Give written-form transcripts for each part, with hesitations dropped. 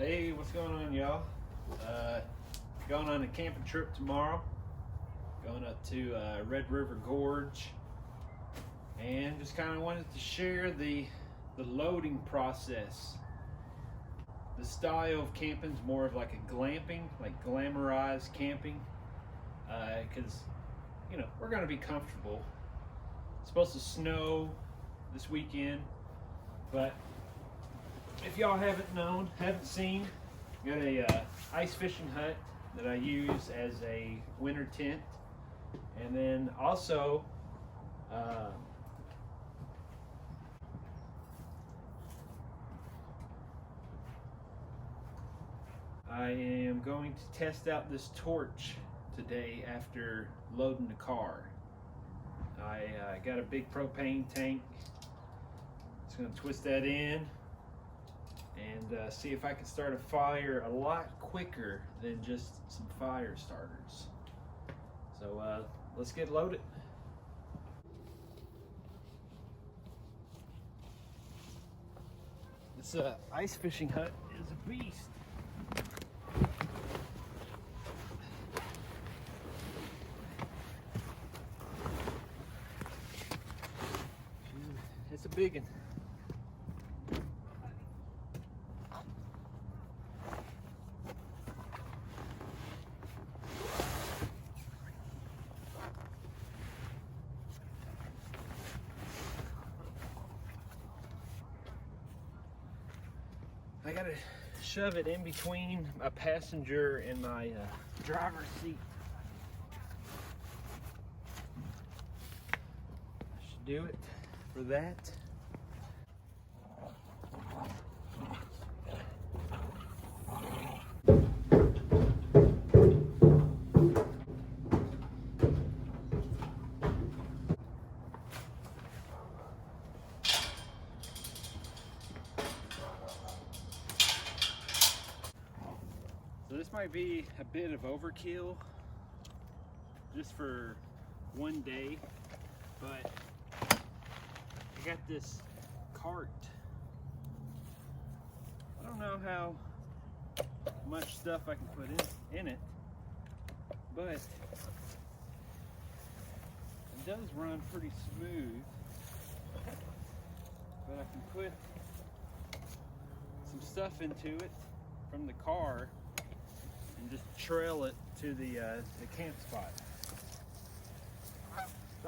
Hey, what's going on, y'all? Going on a camping trip tomorrow. Going up to Red River Gorge, and just kind of wanted to share the loading process. The style of camping is more of like a glamping, like glamorized camping, because we're going to be comfortable. It's supposed to snow this weekend, but if y'all haven't seen, got a ice fishing hut that I use as a winter tent, and then also I am going to test out this torch today after loading the car. I got a big propane tank. Just going to twist that in and see if I can start a fire a lot quicker than just some fire starters. So let's get loaded. This ice fishing hut is a beast. It's a big one. I gotta shove it in between my passenger and my driver's seat. I should do it for that. So this might be a bit of overkill just for one day, but I got this cart. I don't know how much stuff I can put in it, but it does run pretty smooth. But I can put some stuff into it from the car and just trail it to the camp spot.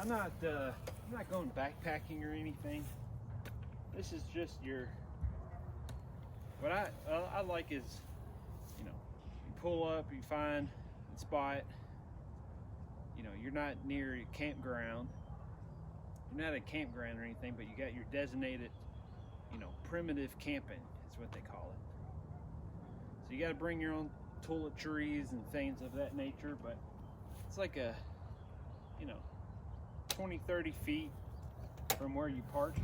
I'm not going backpacking or anything. This is just what I like is, you pull up, you find a spot, you're not near a campground. You're not at a campground or anything, but you got your designated, primitive camping is what they call it. So you got to bring your own toiletries and things of that nature, but it's like a 20-30 feet from where you park.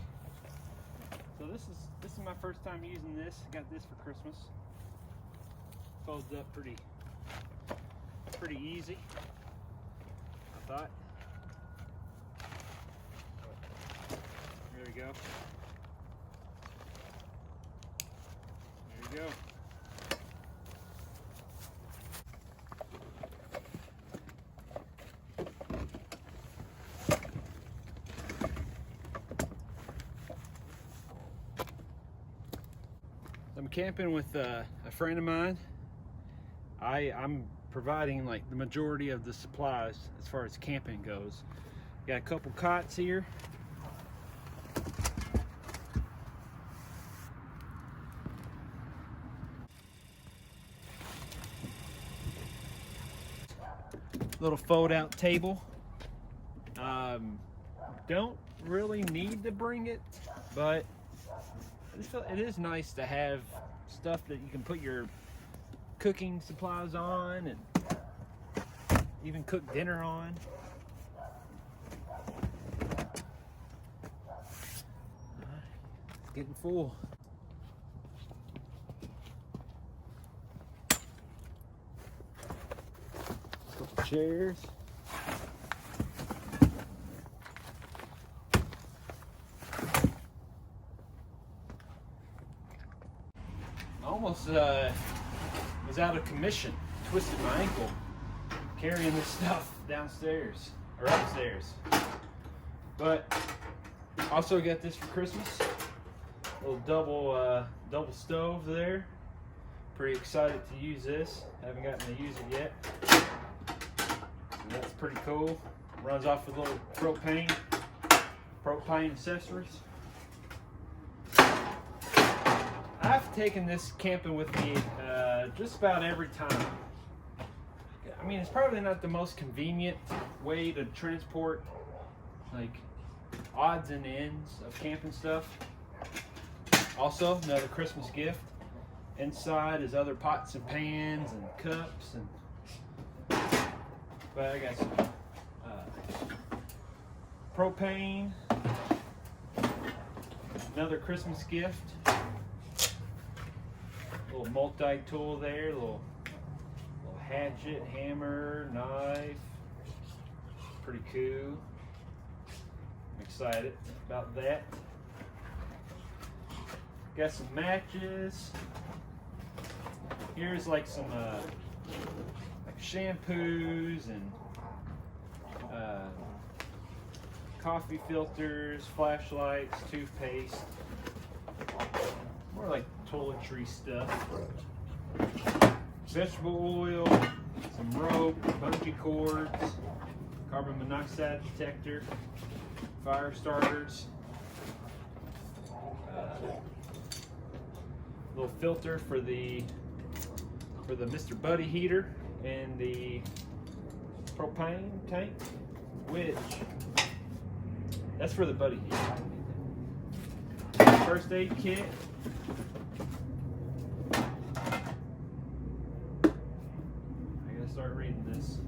So this is my first time using this. I got this for Christmas. Folds up pretty easy, I thought. There we go. There you go. I'm camping with a friend of mine. I'm providing like the majority of the supplies as far as camping goes. Got a couple cots here. Little fold out table. Don't really need to bring it, but it is nice to have stuff that you can put your cooking supplies on and even cook dinner on. It's getting full. Couple chairs. almost was out of commission. Twisted my ankle carrying this stuff downstairs or upstairs. But also got this for Christmas. Little double stove there. Pretty excited to use this. Haven't gotten to use it yet. And that's pretty cool. Runs off with little propane accessories. I've taken this camping with me just about every time. I mean, it's probably not the most convenient way to transport like odds and ends of camping stuff. Also, another Christmas gift. Inside is other pots and pans and cups, but I got some propane. Another Christmas gift. Little multi-tool there, little hatchet, hammer, knife. Pretty cool. I'm excited about that. Got some matches. Here's like some like shampoos and coffee filters, flashlights, toothpaste. More like toiletry stuff. Vegetable oil, some rope, bungee cords, carbon monoxide detector, fire starters, little filter for the Mr. Buddy heater and the propane tank, which that's for the Buddy heater. First aid kit. I gotta start reading this.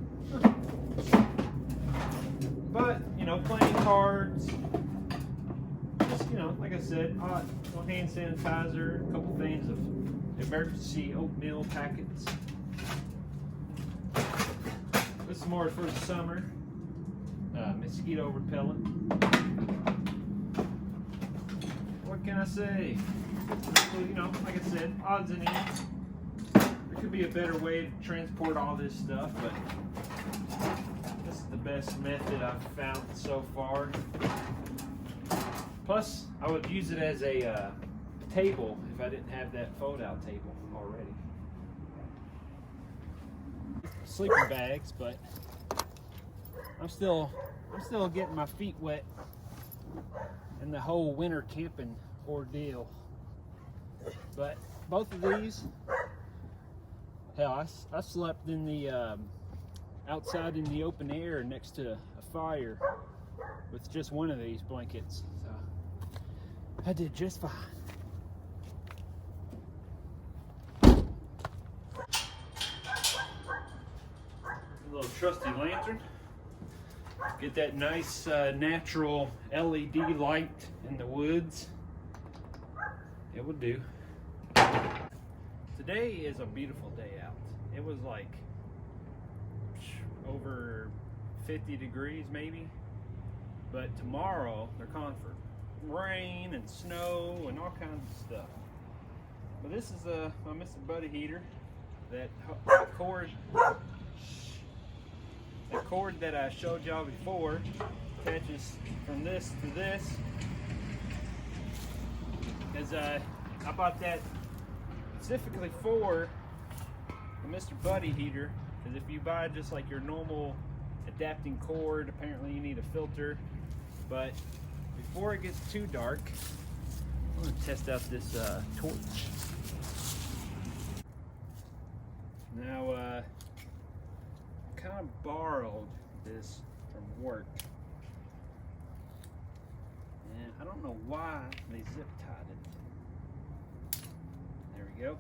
But, you know, playing cards. Just, you know, like I said, little hand sanitizer, a couple things of emergency oatmeal packets. This is more for the summer. Mosquito repellent. What can I say? Well, you know, like I said, odds and ends. There could be a better way to transport all this stuff, but this is the best method I've found so far. Plus, I would use it as a table if I didn't have that fold-out table already. Sleeping bags, but I'm still getting my feet wet in the whole winter camping ordeal. But both of these, hell, I slept in the outside in the open air next to a fire with just one of these blankets. So I did just fine. A little trusty lantern. Get that nice natural LED light in the woods. It will do. Today is a beautiful day out. It was like over 50 degrees maybe. But tomorrow they're calling for rain and snow and all kinds of stuff. But this is my Mr. Buddy heater. That cord that I showed y'all before attaches from this to this. As I bought that specifically for the Mr. Buddy heater, because if you buy just like your normal adapting cord, apparently you need a filter. But before it gets too dark, I'm going to test out this torch. Now, I kind of borrowed this from work, and I don't know why they zip tied it. There we go.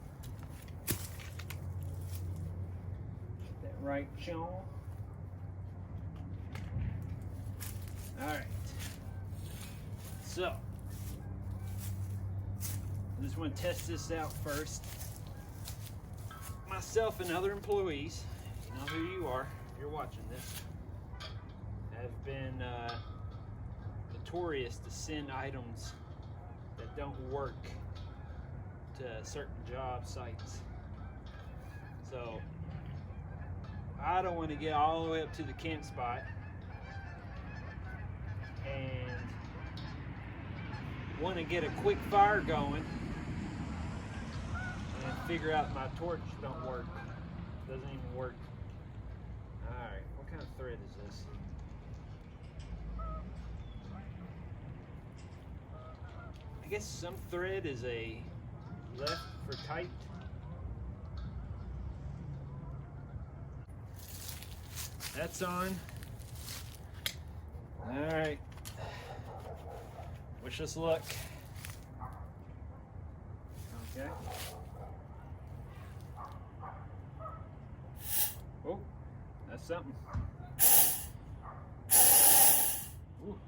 Get that right, Sean. Alright, so I just want to test this out first. Myself and other employees, you know who you are if you're watching this, have been notorious to send items that don't work to certain job sites. So I don't want to get all the way up to the camp spot and want to get a quick fire going and figure out my torch don't work. Doesn't even work. Alright, what kind of thread is this? I guess some thread is a left for tight. That's on. Alright. Wish us luck. Okay. Oh, that's something. Ooh.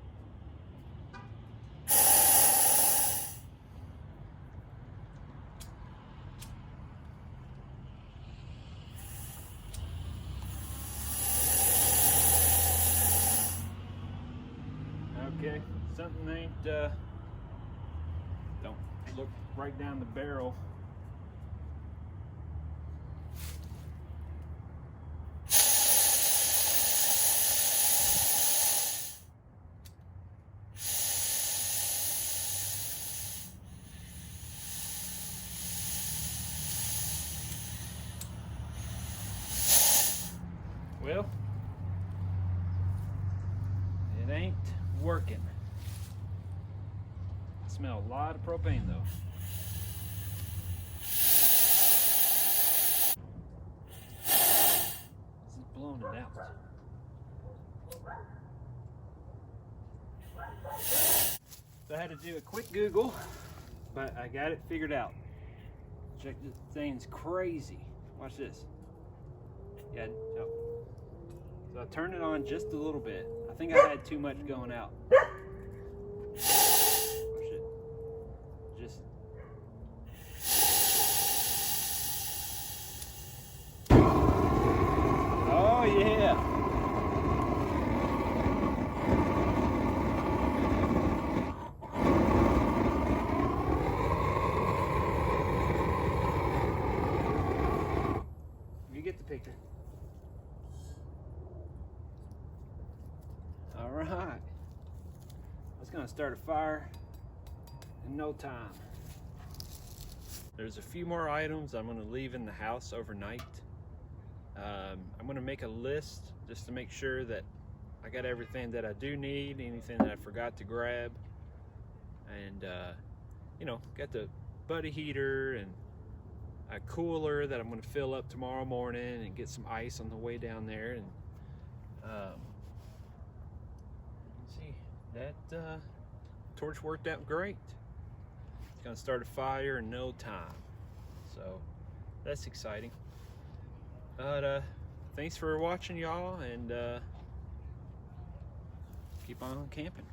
Okay, something ain't, don't look right down the barrel. Well, it ain't working. I smell a lot of propane though. This is blowing it out. So I had to do a quick Google, but I got it figured out. Check, this thing's crazy. Watch this. Yeah, no. So I turned it on just a little bit. I think I had too much going out. Oh shit. Just. Oh yeah. You get the picture. All right, I was gonna start a fire in no time. There's a few more items I'm gonna leave in the house overnight. I'm gonna make a list just to make sure that I got everything that I do need, anything that I forgot to grab. And you know, got the buddy heater and a cooler that I'm gonna fill up tomorrow morning and get some ice on the way down there. And see, that torch worked out great. It's gonna start a fire in no time, so that's exciting. But thanks for watching, y'all, and keep on camping.